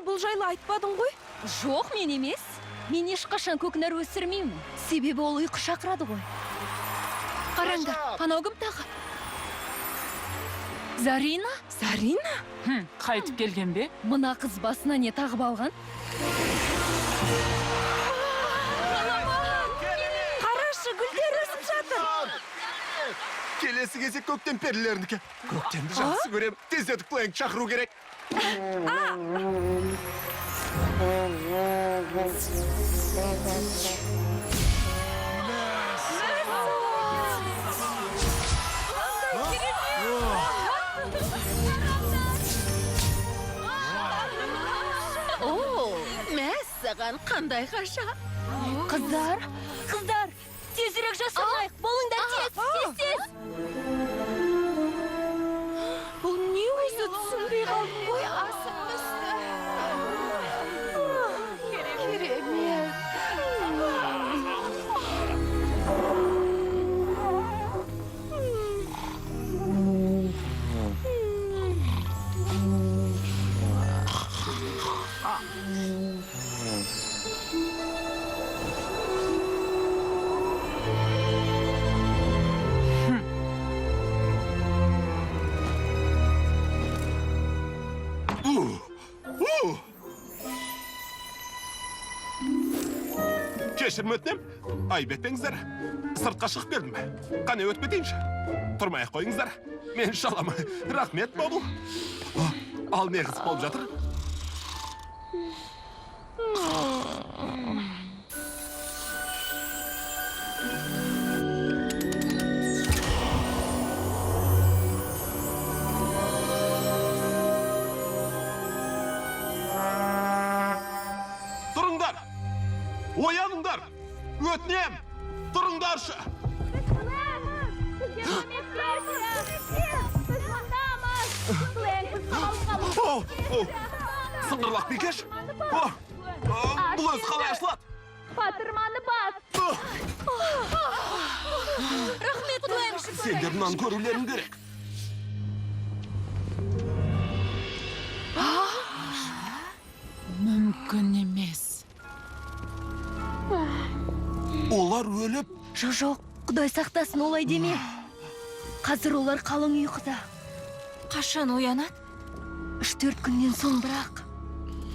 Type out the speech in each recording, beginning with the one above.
бұл жайлы айтпадың ғой? Жоқ, мен емес. Мен ешқашан көкнәр өсірмеймін. Себебі ол ұйқы шақырады ғой. Қараңдар, анау кім тағы? Зарина? Зарина? Қайтып келген бе? Мына қыз басына не тағып алған? Қарашы, гүлдер өсіп жатыр. Келесі кезек көктем перілерінікі. Көктемді жақсы көрем. Тездетіп Клэнк шақыру керек. Мәссаған қандай қаша? Қыздар, тезірек жасамайық. Болыңдар, тез. Бұл не өзі түсінбей қалдым ғой? Кешірім өтінем, айып етпеңіздер. Сыртқа шығып келдім. Қане өтіп кетейінші. Тұрмай-ақ қойыңыздар. Мен шалам. Рахмет, Бобыл. Ал не қыз болып жатыр? Тұрыңдар! Ояныңдар! Өтінем! Тұрыңдаршы! Сыңғырлақ бекеш! Бұл өз қалай ашылады? Батырманы бас. Рахмет, Клэнк. Сендер мұнан көрулерің керек. Мүмкін емес. Олар өліп? Жоқ, Құдай сақтасын, олай деме. Қазір олар қалың ұйқыда. Қашан оянады? 3-4 күннен соң бірақ.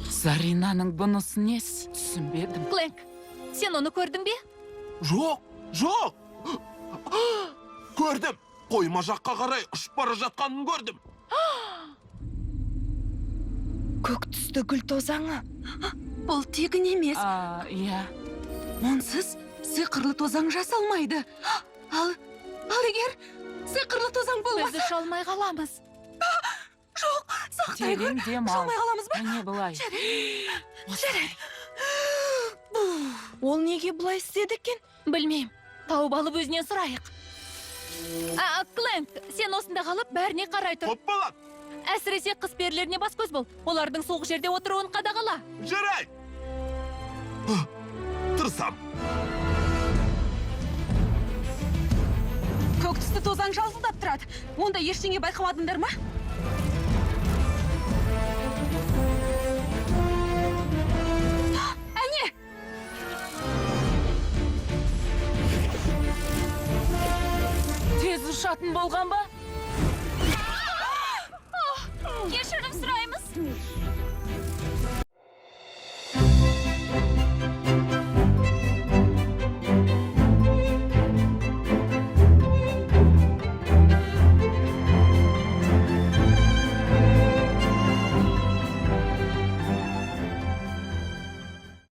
Заринаның бұнысы несі? Түсінбедім. Клэнк, сен оны көрдің бе? Жоқ! Көрдім! Қойма жаққа қарай ұшып бара жатқанын көрдім. Көк түсті гүл тозаңы. Бұл тегін емес. Иә. Онсыз сиқырлы тозаң жасалмайды. Ал егер сиқырлы тозаң болмаса... Біз шалмай қаламыз. Жоқ, сақтай көр. Терең дем ал. Шалмай қаламыз ба? Міне былай. Жарайды. Ол неге бұлай істеді екен? Білмейм. Тауып алып өзінен сұрайық. Клэнк, сен осында қалып бәріне қарай тұр. Көп болады. Әсіресе қыз перілеріне бас көз бол. Олардың суық жерде отыруын қадағала. Жарайды. Тұрсам. Көк түсті тозаң жалпылдап тұрады. Онда ештеңе байқамадыңдар ма? Әне! Тез ұшатын болған ба?